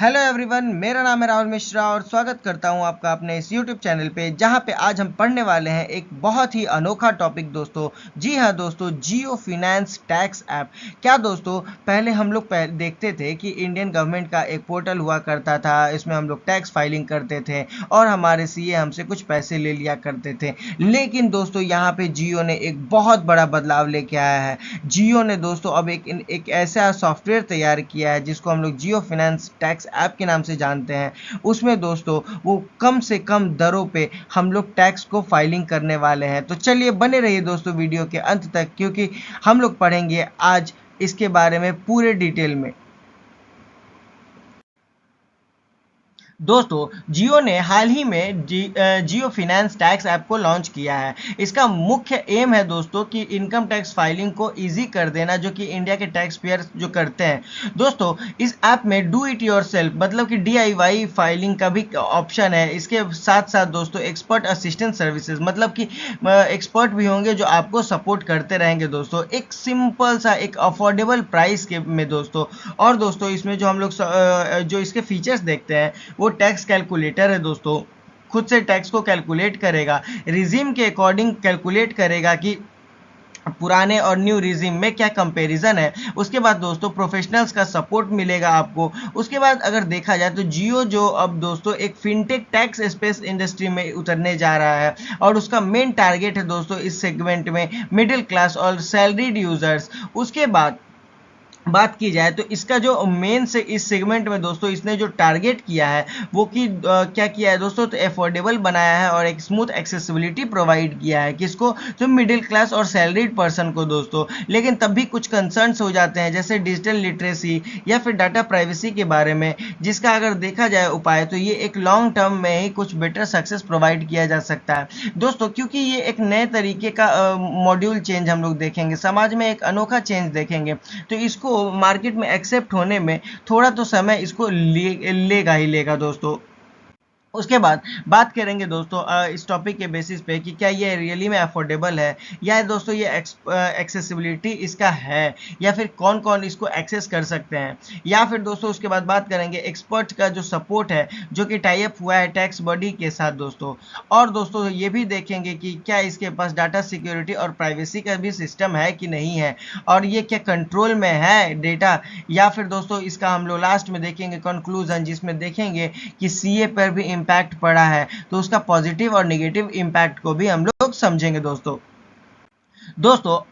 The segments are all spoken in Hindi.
हेलो एवरीवन, मेरा नाम है राहुल मिश्रा और स्वागत करता हूं आपका अपने इस यूट्यूब चैनल पे, जहां पे आज हम पढ़ने वाले हैं एक बहुत ही अनोखा टॉपिक दोस्तों। जी हां दोस्तों, जियो फिनेंस टैक्स ऐप। क्या दोस्तों, पहले हम लोग देखते थे कि इंडियन गवर्नमेंट का एक पोर्टल हुआ करता था, इसमें हम लोग टैक्स फाइलिंग करते थे और हमारे सीए हमसे कुछ पैसे ले लिया करते थे। लेकिन दोस्तों यहाँ पे जियो ने एक बहुत बड़ा बदलाव लेके आया है। जियो ने दोस्तों अब एक ऐसा सॉफ्टवेयर तैयार किया है जिसको हम लोग जियो फिनेंस टैक्स ऐप के नाम से जानते हैं। उसमें दोस्तों वो कम से कम दरों पे हम लोग टैक्स को फाइलिंग करने वाले हैं। तो चलिए बने रहिए दोस्तों वीडियो के अंत तक, क्योंकि हम लोग पढ़ेंगे आज इसके बारे में पूरे डिटेल में। दोस्तों जियो ने हाल ही में जियो फिनेंस टैक्स ऐप को लॉन्च किया है। इसका मुख्य एम है दोस्तों कि इनकम टैक्स फाइलिंग को इजी कर देना, जो कि इंडिया के टैक्स पेयर जो करते हैं। दोस्तों इस ऐप में डू इट योरसेल्फ मतलब कि DIY फाइलिंग का भी ऑप्शन है। इसके साथ साथ दोस्तों एक्सपर्ट असिस्टेंट सर्विसेज मतलब कि एक्सपर्ट भी होंगे जो आपको सपोर्ट करते रहेंगे दोस्तों, एक सिंपल सा एक अफोर्डेबल प्राइस के में दोस्तों। और दोस्तों इसमें जो हम लोग जो इसके फीचर्स देखते हैं वो टैक्स कैलकुलेटर है दोस्तों। खुद से टैक्स को कैलकुलेट करेगा, रिजीम के अकॉर्डिंग कैलकुलेट करेगा कि पुराने और न्यू रिजीम में क्या कंपैरिजन है। उसके बाद दोस्तों प्रोफेशनल्स का सपोर्ट मिलेगा आपको। उसके बाद अगर देखा जाए तो जियो जो अब दोस्तों एक फिनटेक टैक्स स्पेस इंडस्ट्री में उतरने जा रहा है और उसका मेन टारगेट है दोस्तों इस सेगमेंट में मिडिल क्लास और सैलरीड यूजर्स। उसके बाद बात की जाए तो इसका जो मेन से इस सेगमेंट में दोस्तों इसने जो टारगेट किया है वो कि क्या किया है दोस्तों, तो अफोर्डेबल बनाया है और एक स्मूथ एक्सेसिबिलिटी प्रोवाइड किया है। किसको? तो मिडिल क्लास और सैलरीड पर्सन को दोस्तों। लेकिन तब भी कुछ कंसर्न्स हो जाते हैं, जैसे डिजिटल लिटरेसी या फिर डाटा प्राइवेसी के बारे में, जिसका अगर देखा जाए उपाय तो ये एक लॉन्ग टर्म में ही कुछ बेटर सक्सेस प्रोवाइड किया जा सकता है दोस्तों, क्योंकि ये एक नए तरीके का मॉड्यूल चेंज हम लोग देखेंगे, समाज में एक अनोखा चेंज देखेंगे। तो इसको मार्केट में एक्सेप्ट होने में थोड़ा तो समय इसको लेगा ही लेगा दोस्तों। उसके बाद बात करेंगे दोस्तों इस टॉपिक के बेसिस पे कि क्या ये रियली में अफोर्डेबल है या दोस्तों ये एक्सेसिबिलिटी इसका है, या फिर कौन कौन इसको एक्सेस कर सकते हैं, या फिर दोस्तों उसके बाद बात करेंगे एक्सपर्ट का जो सपोर्ट है जो कि टाई अप हुआ है टैक्स बॉडी के साथ दोस्तों। और दोस्तों ये भी देखेंगे कि क्या इसके पास डाटा सिक्योरिटी और प्राइवेसी का भी सिस्टम है कि नहीं है, और ये क्या कंट्रोल में है डेटा। या फिर दोस्तों इसका हम लोग लास्ट में देखेंगे कंक्लूजन, जिसमें देखेंगे कि सीए पर भी इम्पैक्ट पड़ा है, तो उसका पॉजिटिव और नेगेटिव इम्पैक्ट को भी हम लोग समझेंगे दोस्तों।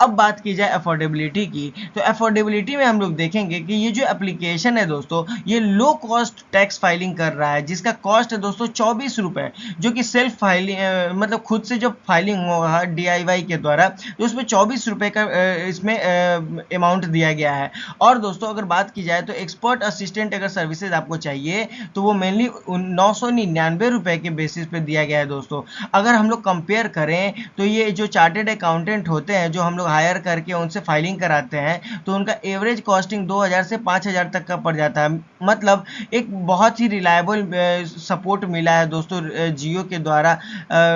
अब बात की जाए अफोर्डेबिलिटी की, तो अफोर्डेबिलिटी में हम लोग देखेंगे कि ये जो एप्लीकेशन है दोस्तों ये लो कॉस्ट टैक्स फाइलिंग कर रहा है, जिसका कॉस्ट है दोस्तों 24 रुपये, जो कि सेल्फ फाइलिंग मतलब खुद से जब फाइलिंग होगा DIY के द्वारा तो उसमें 24 रुपये का इसमें अमाउंट दिया गया है। और दोस्तों अगर बात की जाए तो एक्सपर्ट असिस्टेंट अगर सर्विसेज आपको चाहिए तो वो मेनली 999 रुपये के बेसिस पे दिया गया है दोस्तों। अगर हम लोग कंपेयर करें तो ये जो चार्टेड अकाउंटेंट होते हैं जो हम लोग हायर करके उनसे फाइलिंग कराते हैं, तो उनका एवरेज कॉस्टिंग 2000 से 5000 तक का पड़ जाता है। मतलब एक बहुत ही रिलायबल सपोर्ट मिला है दोस्तों जियो के द्वारा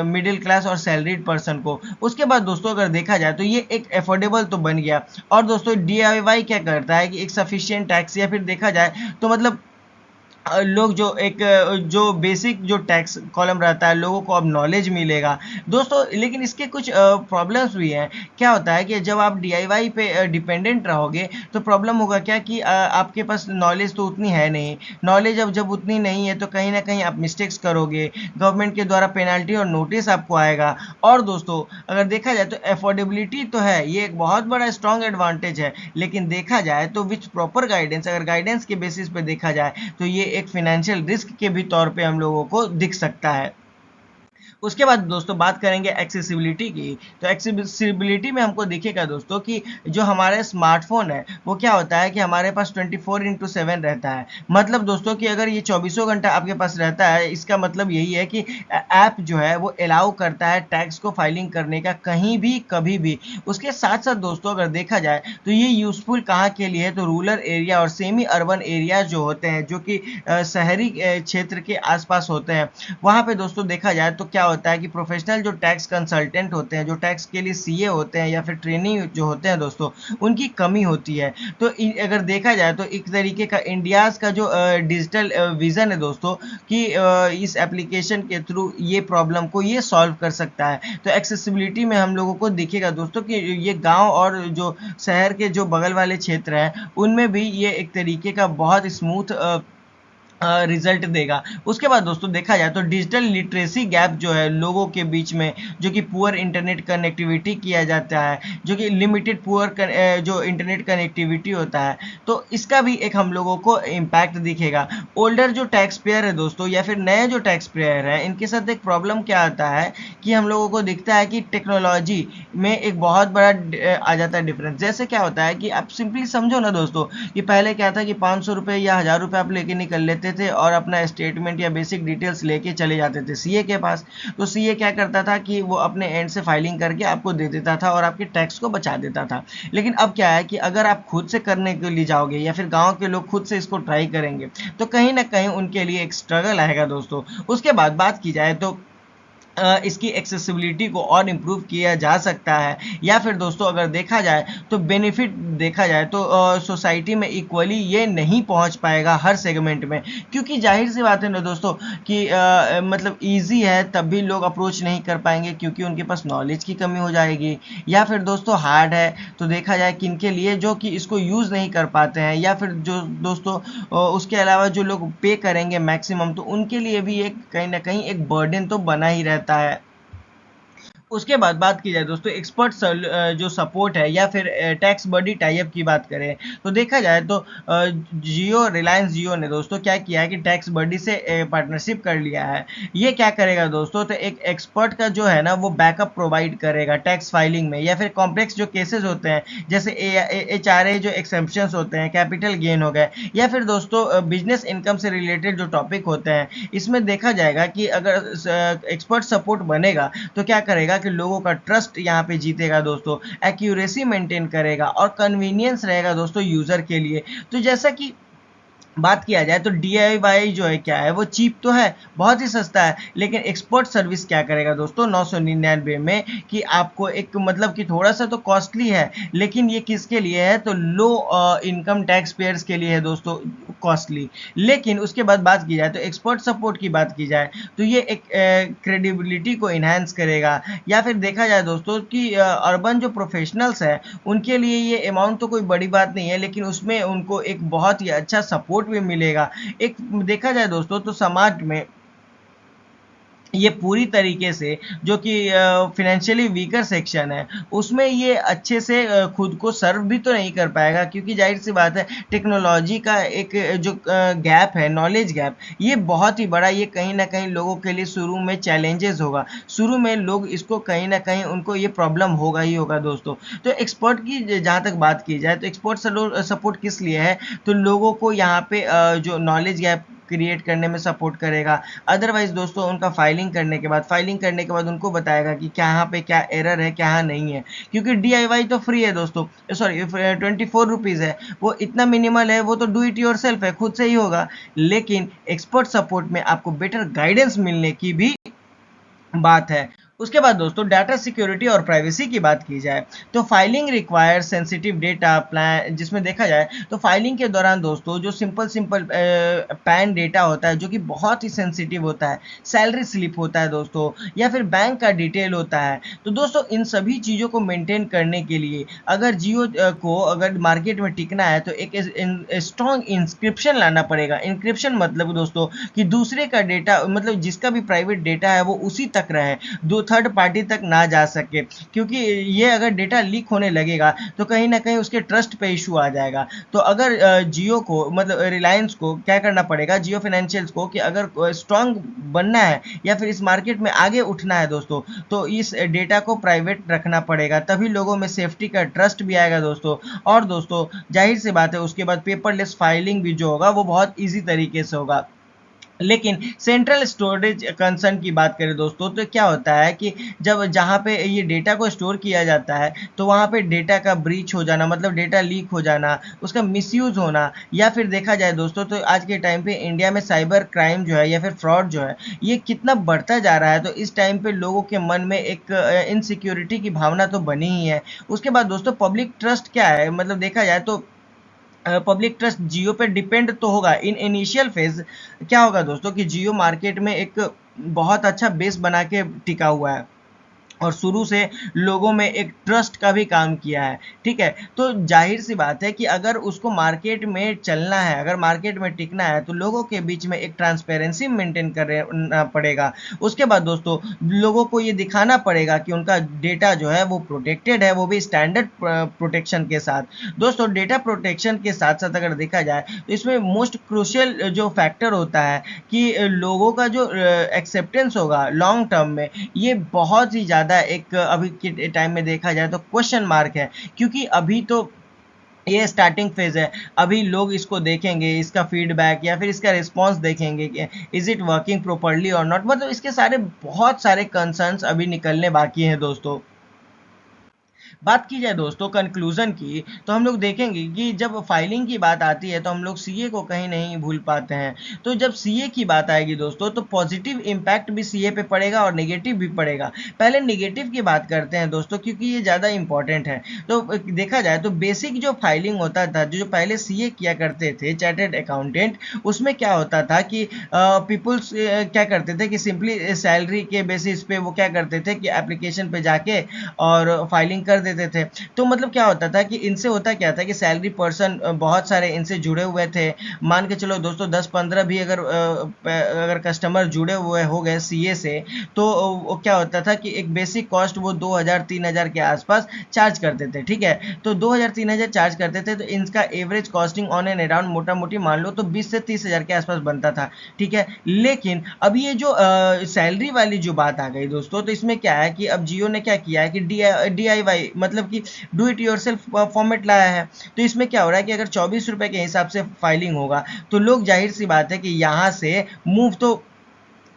मिडिल क्लास और सैलरीड पर्सन को। उसके बाद दोस्तों अगर देखा जाए तो ये एक अफोर्डेबल तो बन गया। और दोस्तों DIY क्या करता है कि एक सफिशिएंट टैक्स, या फिर देखा जाए तो मतलब लोग जो एक जो बेसिक जो टैक्स कॉलम रहता है लोगों को अब नॉलेज मिलेगा दोस्तों। लेकिन इसके कुछ प्रॉब्लम्स भी हैं। क्या होता है कि जब आप DIY पे डिपेंडेंट रहोगे तो प्रॉब्लम होगा क्या कि आपके पास नॉलेज तो उतनी है नहीं। नॉलेज अब जब उतनी नहीं है तो कहीं ना कहीं आप मिस्टेक्स करोगे, गवर्नमेंट के द्वारा पेनल्टी और नोटिस आपको आएगा। और दोस्तों अगर देखा जाए तो अफोर्डेबिलिटी तो है, ये एक बहुत बड़ा स्ट्रॉन्ग एडवांटेज है, लेकिन देखा जाए तो विथ प्रॉपर गाइडेंस, अगर गाइडेंस के बेसिस पे देखा जाए तो ये एक फाइनेंशियल रिस्क के भी तौर पे हम लोगों को दिख सकता है। उसके बाद दोस्तों बात करेंगे एक्सेसिबिलिटी की, तो एक्सेसिबिलिटी में हमको दिखेगा दोस्तों कि जो हमारे स्मार्टफोन है वो क्या होता है कि हमारे पास 24/7 रहता है। मतलब दोस्तों कि अगर ये 24 घंटा आपके पास रहता है, इसका मतलब यही है कि ऐप जो है वो अलाउ करता है टैक्स को फाइलिंग करने का कहीं भी कभी भी। उसके साथ साथ दोस्तों अगर देखा जाए तो ये यूजफुल कहाँ के लिए है, तो रूरल एरिया और सेमी अर्बन एरिया जो होते हैं, जो कि शहरी क्षेत्र के आसपास होते हैं, वहाँ पे दोस्तों देखा जाए तो क्या होता है कि प्रोफेशनल जो टैक्स कंसल्टेंट होते हैं, जो टैक्स के लिए सीए होते हैं या फिर ट्रेनिंग जो होते हैं दोस्तों, उनकी कमी होती है। तो अगर देखा जाए तो एक तरीके का इंडियाज़ का जो डिजिटल विज़न है दोस्तों, कि इस एप्लीकेशन के थ्रू ये प्रॉब्लम को ये सॉल्व कर सकता है। तो एक्सेसिबिलिटी में हम लोगों को दिखेगा दोस्तों कि ये गांव और जो शहर के जो बगल वाले क्षेत्र हैं, उनमें भी ये एक तरीके का बहुत स्मूथ रिजल्ट देगा। उसके बाद दोस्तों देखा जाए तो डिजिटल लिटरेसी गैप जो है लोगों के बीच में, जो कि पुअर इंटरनेट कनेक्टिविटी किया जाता है, जो कि लिमिटेड पुअर जो इंटरनेट कनेक्टिविटी होता है, तो इसका भी एक हम लोगों को इम्पैक्ट दिखेगा। ओल्डर जो टैक्स पेयर है दोस्तों या फिर नए जो टैक्स पेयर हैं, इनके साथ एक प्रॉब्लम क्या आता है कि हम लोगों को दिखता है कि टेक्नोलॉजी में एक बहुत बड़ा आ जाता है डिफरेंस। जैसे क्या होता है कि आप सिंपली समझो ना दोस्तों, कि पहले क्या था कि 500 रुपये या 1000 रुपये आप लेके निकल लेते थे और अपना स्टेटमेंट या बेसिक डिटेल्स लेके चले जाते थे सीए के पास। तो सीए क्या करता था कि वो अपने एंड से फाइलिंग करके आपको दे देता था और आपके टैक्स को बचा देता था। लेकिन अब क्या है कि अगर आप खुद से करने के लिए जाओगे या फिर गांव के लोग खुद से इसको ट्राई करेंगे, तो कहीं ना कहीं उनके लिए एक स्ट्रगल आएगा दोस्तों। उसके बाद बात की जाए तो इसकी एक्सेसिबिलिटी को और इम्प्रूव किया जा सकता है, या फिर दोस्तों अगर देखा जाए तो बेनिफिट देखा जाए तो सोसाइटी में इक्वली ये नहीं पहुंच पाएगा हर सेगमेंट में, क्योंकि जाहिर सी बात है ना दोस्तों कि मतलब इजी है तब भी लोग अप्रोच नहीं कर पाएंगे क्योंकि उनके पास नॉलेज की कमी हो जाएगी, या फिर दोस्तों हार्ड है तो देखा जाए किन के लिए जो कि इसको यूज़ नहीं कर पाते हैं, या फिर जो दोस्तों उसके अलावा जो लोग पे करेंगे मैक्सिमम, तो उनके लिए भी एक कहीं ना कहीं एक बर्डन तो बना ही रहता है। उसके बाद बात की जाए दोस्तों एक्सपर्ट जो सपोर्ट है या फिर टैक्स बडी टाइप की बात करें, तो देखा जाए तो रिलायंस जियो ने दोस्तों क्या किया है कि टैक्स बडी से पार्टनरशिप कर लिया है। ये क्या करेगा दोस्तों, तो एक एक्सपर्ट का जो है ना वो बैकअप प्रोवाइड करेगा टैक्स फाइलिंग में, या फिर कॉम्प्लेक्स जो केसेस होते हैं जैसे HRA जो एक्सेप्शंस होते हैं, कैपिटल गेन हो गए, या फिर दोस्तों बिजनेस इनकम से रिलेटेड जो टॉपिक होते हैं, इसमें देखा जाएगा कि अगर एक्सपर्ट सपोर्ट बनेगा तो क्या करेगा कि लोगों का ट्रस्ट यहाँ पे जीतेगा दोस्तों, एक्यूरेसी मेंटेन करेगा और कन्वीनियंस रहेगा दोस्तों यूजर के लिए। तो जैसा कि बात किया जाए तो DIY जो है क्या है, वो चीप तो है, बहुत ही सस्ता है, लेकिन एक्सपर्ट सर्विस क्या करेगा दोस्तों 999 में, कि आपको एक मतलब कि थोड़ा सा तो कॉस्टली है, लेकिन ये किसके लिए है, तो लो इनकम टैक्स पेयर्स के लिए है दोस्तों कॉस्टली। लेकिन उसके बाद बात की जाए तो एक्सपर्ट सपोर्ट की बात की जाए तो ये एक क्रेडिबिलिटी को इन्हांस करेगा, या फिर देखा जाए दोस्तों कि अर्बन जो प्रोफेशनल्स हैं उनके लिए ये अमाउंट तो कोई बड़ी बात नहीं है, लेकिन उसमें उनको एक बहुत ही अच्छा सपोर्ट भी मिलेगा। एक देखा जाए दोस्तों तो समाज में ये पूरी तरीके से जो कि फिनेंशियली वीकर सेक्शन है उसमें ये अच्छे से खुद को सर्व भी तो नहीं कर पाएगा, क्योंकि जाहिर सी बात है टेक्नोलॉजी का एक जो गैप है, नॉलेज गैप, ये बहुत ही बड़ा, ये कहीं ना कहीं लोगों के लिए शुरू में चैलेंजेस होगा, शुरू में लोग इसको कहीं ना कहीं उनको ये प्रॉब्लम होगा ही होगा दोस्तों। तो एक्सपर्ट की जहाँ तक बात की जाए तो एक्सपर्ट सपोर्ट किस लिए है, तो लोगों को यहाँ पे जो नॉलेज गैप क्रिएट करने में सपोर्ट करेगा। अदरवाइज दोस्तों उनका फाइलिंग करने के बाद उनको बताएगा कि क्या पे क्या एरर है क्या नहीं है, क्योंकि DIY तो फ्री है दोस्तों, सॉरी 24 रुपीज़ है, वो इतना मिनिमल है, वो तो डू इट योर सेल्फ है, खुद से ही होगा। लेकिन एक्सपर्ट सपोर्ट में आपको बेटर गाइडेंस मिलने की भी बात है। उसके बाद दोस्तों डाटा सिक्योरिटी और प्राइवेसी की बात की जाए तो filing require sensitive data plan, जिसमें देखा जाए तो फाइलिंग के दौरान दोस्तों जो सिंपल पैन डेटा होता है जो कि बहुत ही सेंसिटिव होता है, सैलरी स्लिप होता है दोस्तों, या फिर बैंक का डिटेल होता है, तो दोस्तों इन सभी चीज़ों को मेंटेन करने के लिए अगर जियो को अगर मार्केट में टिकना है तो एक स्ट्रॉन्ग इंस्क्रिप्शन लाना पड़ेगा। इंक्रिप्शन मतलब दोस्तों कि दूसरे का डेटा, मतलब जिसका भी प्राइवेट डेटा है वो उसी तक रहे, दो थर्ड पार्टी तक ना जा सके, क्योंकि ये अगर डेटा लीक होने लगेगा तो कहीं ना कहीं उसके ट्रस्ट पे इशू आ जाएगा। तो अगर जियो को मतलब रिलायंस को क्या करना पड़ेगा, जियो फाइनेंशियल्स को, कि अगर स्ट्रांग बनना है या फिर इस मार्केट में आगे उठना है दोस्तों, तो इस डेटा को प्राइवेट रखना पड़ेगा, तभी लोगों में सेफ्टी का ट्रस्ट भी आएगा दोस्तों। और दोस्तों जाहिर सी बात है उसके बाद पेपरलेस फाइलिंग भी जो होगा वो बहुत ईजी तरीके से होगा। लेकिन सेंट्रल स्टोरेज कंसर्न की बात करें दोस्तों, तो क्या होता है कि जब जहाँ पे ये डेटा को स्टोर किया जाता है तो वहाँ पे डेटा का ब्रीच हो जाना, मतलब डेटा लीक हो जाना, उसका मिसयूज़ होना, या फिर देखा जाए दोस्तों तो आज के टाइम पे इंडिया में साइबर क्राइम जो है या फिर फ्रॉड जो है ये कितना बढ़ता जा रहा है। तो इस टाइम पे लोगों के मन में एक इनसिक्योरिटी की भावना तो बनी ही है। उसके बाद दोस्तों पब्लिक ट्रस्ट क्या है, मतलब देखा जाए तो पब्लिक ट्रस्ट जियो पे डिपेंड तो होगा इन इनिशियल फेज। क्या होगा दोस्तों कि जियो मार्केट में एक बहुत अच्छा बेस बना के टिका हुआ है और शुरू से लोगों में एक ट्रस्ट का भी काम किया है। ठीक है, तो जाहिर सी बात है कि अगर उसको मार्केट में चलना है, अगर मार्केट में टिकना है, तो लोगों के बीच में एक ट्रांसपेरेंसी मेंटेन करना पड़ेगा। उसके बाद दोस्तों लोगों को ये दिखाना पड़ेगा कि उनका डेटा जो है वो प्रोटेक्टेड है, वो भी स्टैंडर्ड प्रोटेक्शन के साथ। दोस्तों डेटा प्रोटेक्शन के साथ साथ अगर देखा जाए तो इसमें मोस्ट क्रूशियल जो फैक्टर होता है कि लोगों का जो एक्सेप्टेंस होगा लॉन्ग टर्म में, ये बहुत ही ज़्यादा एक अभी के टाइम में देखा जाए तो क्वेश्चन मार्क है। क्योंकि अभी तो ये स्टार्टिंग फेज है, अभी लोग इसको देखेंगे, इसका फीडबैक या फिर इसका रिस्पॉन्स देखेंगे कि इज इट वर्किंग प्रॉपरली और नॉट, मतलब इसके सारे बहुत सारे कंसर्न्स अभी निकलने बाकी हैं दोस्तों। बात की जाए दोस्तों कंक्लूजन की, तो हम लोग देखेंगे कि जब फाइलिंग की बात आती है तो हम लोग सीए को कहीं नहीं भूल पाते हैं। तो जब सीए की बात आएगी दोस्तों तो पॉजिटिव इम्पैक्ट भी सीए पे पड़ेगा और नेगेटिव भी पड़ेगा। पहले नेगेटिव की बात करते हैं दोस्तों क्योंकि ये ज़्यादा इंपॉर्टेंट है। तो देखा जाए तो बेसिक जो फाइलिंग होता था, जो पहले सीए किया करते थे चार्टर्ड अकाउंटेंट, उसमें क्या होता था कि पीपुल्स क्या करते थे कि सिंपली सैलरी के बेसिस पे वो क्या करते थे कि एप्लीकेशन पे जाके और फाइलिंग कर देते थे। तो मतलब क्या होता था कि इनसे होता क्या था कि सैलरी पर्सन बहुत सारे इनसे जुड़े हुए थे। मान के चलो दोस्तों 10-15 भी अगर कस्टमर जुड़े हुए हो गए सीए से, तो वो क्या होता था कि एक बेसिक कॉस्ट वो 2000-3000 के आसपास चार्ज करते थे। ठीक है, तो 2000-3000 चार्ज करते थे, तो इनका average costing on and around मोटा मोटी मान लो तो 20 से 30 हज़ार के आसपास बनता था। ठीक है, लेकिन अब ये जो सैलरी वाली जो बात आ गई दोस्तों, तो इसमें क्या है कि अब जियो ने क्या किया है कि DIY मतलब कि डू इट योरसेल्फ फॉर्मेट लाया है। तो इसमें क्या हो रहा है कि अगर 24 रुपए के हिसाब से फाइलिंग होगा तो लोग जाहिर सी बात है कि यहाँ से मूव तो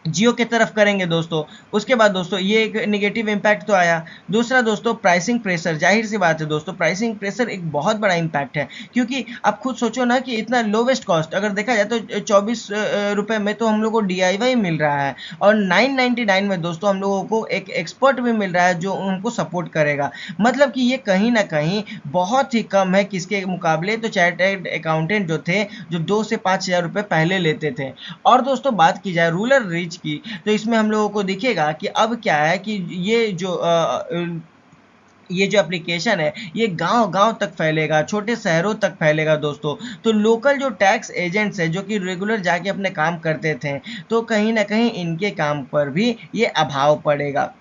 जियो के तरफ करेंगे दोस्तों। उसके बाद दोस्तों ये एक नेगेटिव इम्पैक्ट तो आया। दूसरा दोस्तों प्राइसिंग प्रेशर, जाहिर सी बात है दोस्तों प्राइसिंग प्रेशर एक बहुत बड़ा इम्पैक्ट है। क्योंकि आप खुद सोचो ना कि इतना लोवेस्ट कॉस्ट अगर देखा जाए तो 24 रुपये में तो हम लोग को DIY मिल रहा है और 999 में दोस्तों हम लोगों को एक एक्सपर्ट भी मिल रहा है जो उनको सपोर्ट करेगा। मतलब कि ये कहीं ना कहीं बहुत ही कम है किसके मुकाबले, तो चार्टर्ड अकाउंटेंट जो थे जो 2 से 5 हज़ार रुपये पहले लेते थे। और दोस्तों बात की जाए रूरल रीच की, तो इसमें हम लोगों को दिखेगा कि अब क्या है कि ये जो एप्लीकेशन है ये गांव-गांव तक फैलेगा, छोटे शहरों तक फैलेगा दोस्तों। तो लोकल जो टैक्स एजेंट्स हैं जो कि रेगुलर जाके अपने काम करते थे, तो कहीं ना कहीं इनके काम पर भी ये अभाव पड़ेगा।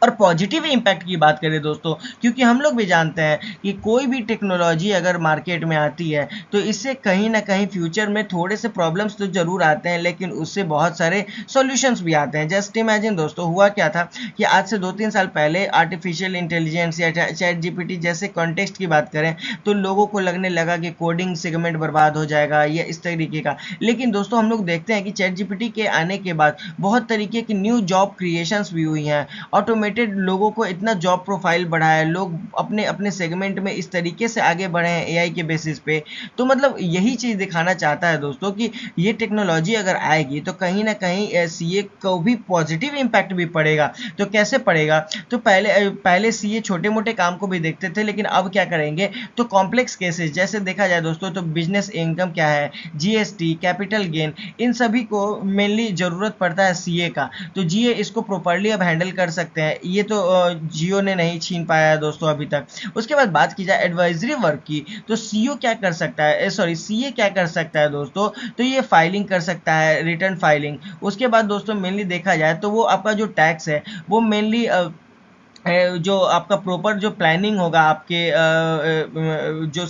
और पॉजिटिव इम्पैक्ट की बात करें दोस्तों, क्योंकि हम लोग भी जानते हैं कि कोई भी टेक्नोलॉजी अगर मार्केट में आती है तो इससे कहीं ना कहीं फ्यूचर में थोड़े से प्रॉब्लम्स तो ज़रूर आते हैं, लेकिन उससे बहुत सारे सॉल्यूशंस भी आते हैं। जस्ट इमेजिन दोस्तों हुआ क्या था कि आज से 2-3 साल पहले आर्टिफिशियल इंटेलिजेंस या चैट जीपीटी जैसे कॉन्टेक्स्ट की बात करें तो लोगों को लगने लगा कि कोडिंग सेगमेंट बर्बाद हो जाएगा या इस तरीके का। लेकिन दोस्तों हम लोग देखते हैं कि चैट जीपीटी के आने के बाद बहुत तरीके की न्यू जॉब क्रिएशंस भी हुई हैं। ऑटोमेटेड लोगों को इतना जॉब प्रोफाइल बढ़ा है, लोग अपने अपने सेगमेंट में इस तरीके से आगे बढ़े हैं एआई के बेसिस पे। तो मतलब यही चीज़ दिखाना चाहता है दोस्तों कि ये टेक्नोलॉजी अगर आएगी तो कहीं ना कहीं सीए को भी पॉजिटिव इम्पैक्ट भी पड़ेगा। तो कैसे पड़ेगा, तो पहले सीए छोटे मोटे काम को भी देखते थे, लेकिन अब क्या करेंगे तो कॉम्प्लेक्स केसेस जैसे देखा जाए दोस्तों तो बिजनेस इनकम क्या है, जीएसटी, कैपिटल गेन, इन सभी को मेनली ज़रूरत पड़ता है सीए का। तो जीए इसको प्रॉपरली अब हैंडल कर सकते हैं, ये तो जियो ने नहीं छीन पाया है दोस्तों अभी तक। उसके बाद बात की जाए एडवाइजरी वर्क की, तो सीओ क्या कर सकता है, सॉरी सीए क्या कर सकता है दोस्तों, तो ये फाइलिंग कर सकता है, रिटर्न फाइलिंग। उसके बाद दोस्तों मेनली देखा जाए तो वो आपका जो टैक्स है वो मेनली जो आपका प्रॉपर जो प्लानिंग होगा आपके जो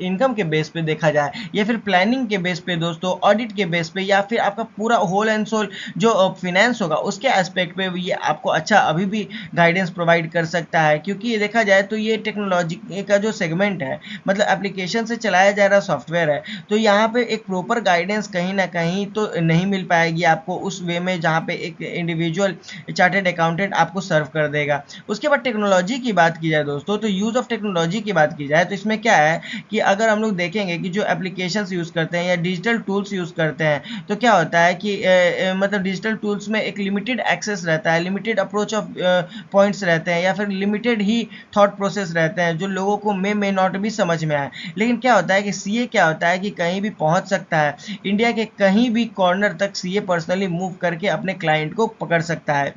इनकम के बेस पे देखा जाए, या फिर प्लानिंग के बेस पे दोस्तों, ऑडिट के बेस पे, या फिर आपका पूरा होल एंड सोल जो फाइनेंस होगा उसके एस्पेक्ट पे ये आपको अच्छा अभी भी गाइडेंस प्रोवाइड कर सकता है। क्योंकि ये देखा जाए तो ये टेक्नोलॉजी का जो सेगमेंट है, मतलब एप्लीकेशन से चलाया जा रहा सॉफ्टवेयर है, तो यहाँ पे एक प्रॉपर गाइडेंस कहीं ना कहीं तो नहीं मिल पाएगी आपको उस वे में जहाँ पे एक इंडिविजुअल चार्टेड अकाउंटेंट आपको सर्व कर देगा। उसके बाद टेक्नोलॉजी की बात की जाए दोस्तों, तो यूज़ ऑफ टेक्नोलॉजी की बात की जाए तो इसमें क्या है कि अगर हम लोग देखेंगे कि जो एप्लीकेशंस यूज़ करते हैं या डिजिटल टूल्स यूज़ करते हैं, तो क्या होता है कि मतलब डिजिटल टूल्स में एक लिमिटेड एक्सेस रहता है, लिमिटेड अप्रोच ऑफ पॉइंट्स रहते हैं, या फिर लिमिटेड ही थॉट प्रोसेस रहते हैं जो लोगों को मे नॉट भी समझ में आए। लेकिन क्या होता है कि सीए क्या होता है कि कहीं भी पहुंच सकता है, इंडिया के कहीं भी कॉर्नर तक सीए पर्सनली मूव करके अपने क्लाइंट को पकड़ सकता है।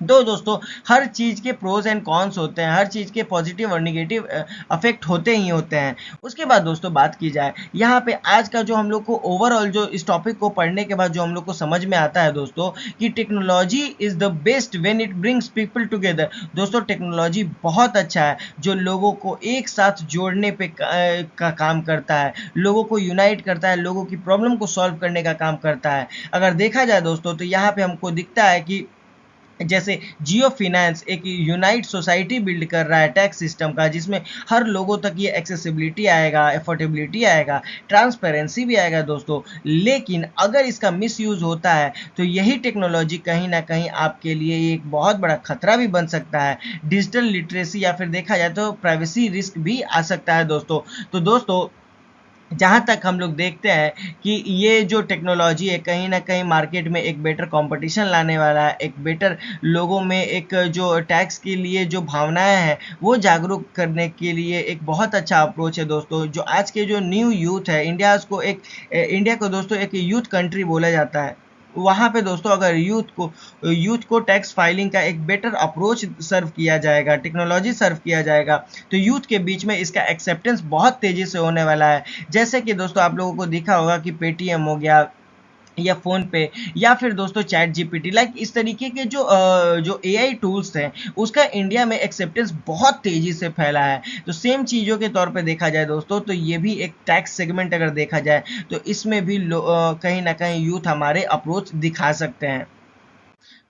तो दोस्तों हर चीज़ के प्रोज एंड कॉन्स होते हैं, हर चीज़ के पॉजिटिव और निगेटिव अफेक्ट होते ही होते हैं। उसके बाद दोस्तों बात की जाए यहाँ पे आज का जो हम लोग को ओवरऑल जो इस टॉपिक को पढ़ने के बाद जो हम लोग को समझ में आता है दोस्तों, कि technology is the best when it brings people together. दोस्तों टेक्नोलॉजी बहुत अच्छा है जो लोगों को एक साथ जोड़ने पे का काम करता है, लोगों को यूनाइट करता है, लोगों की प्रॉब्लम को सॉल्व करने का काम करता है। अगर देखा जाए दोस्तों तो यहाँ पे हमको दिखता है कि जैसे जियो फिनेंस एक यूनाइट सोसाइटी बिल्ड कर रहा है टैक्स सिस्टम का, जिसमें हर लोगों तक ये एक्सेसिबिलिटी आएगा, अफोर्डेबिलिटी आएगा, ट्रांसपेरेंसी भी आएगा दोस्तों। लेकिन अगर इसका मिसयूज होता है तो यही टेक्नोलॉजी कहीं ना कहीं आपके लिए एक बहुत बड़ा खतरा भी बन सकता है, डिजिटल लिटरेसी या फिर देखा जाए तो प्राइवेसी रिस्क भी आ सकता है दोस्तों। तो दोस्तों जहाँ तक हम लोग देखते हैं कि ये जो टेक्नोलॉजी है कहीं ना कहीं मार्केट में एक बेटर कंपटीशन लाने वाला है, एक बेटर लोगों में एक जो टैक्स के लिए जो भावनाएं हैं वो जागरूक करने के लिए एक बहुत अच्छा अप्रोच है दोस्तों। जो आज के जो न्यू यूथ है, इंडिया को दोस्तों एक यूथ कंट्री बोला जाता है। वहाँ पे दोस्तों अगर यूथ को टैक्स फाइलिंग का एक बेटर अप्रोच सर्व किया जाएगा, टेक्नोलॉजी सर्व किया जाएगा, तो यूथ के बीच में इसका एक्सेप्टेंस बहुत तेज़ी से होने वाला है। जैसे कि दोस्तों आप लोगों को दिखा होगा कि पेटीएम हो गया या फ़ोन पे, या फिर दोस्तों चैट जीपीटी, लाइक इस तरीके के जो एआई टूल्स हैं उसका इंडिया में एक्सेप्टेंस बहुत तेज़ी से फैला है। तो सेम चीज़ों के तौर पे देखा जाए दोस्तों तो ये भी एक टैक्स सेगमेंट अगर देखा जाए तो इसमें भी कहीं ना कहीं यूथ हमारे अप्रोच दिखा सकते हैं।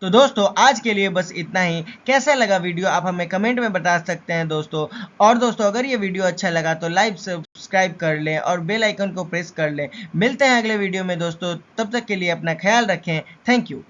तो दोस्तों आज के लिए बस इतना ही। कैसा लगा वीडियो आप हमें कमेंट में बता सकते हैं दोस्तों। और दोस्तों अगर ये वीडियो अच्छा लगा तो लाइक सब्सक्राइब कर लें और बेल आइकन को प्रेस कर लें। मिलते हैं अगले वीडियो में दोस्तों, तब तक के लिए अपना ख्याल रखें। Thank you.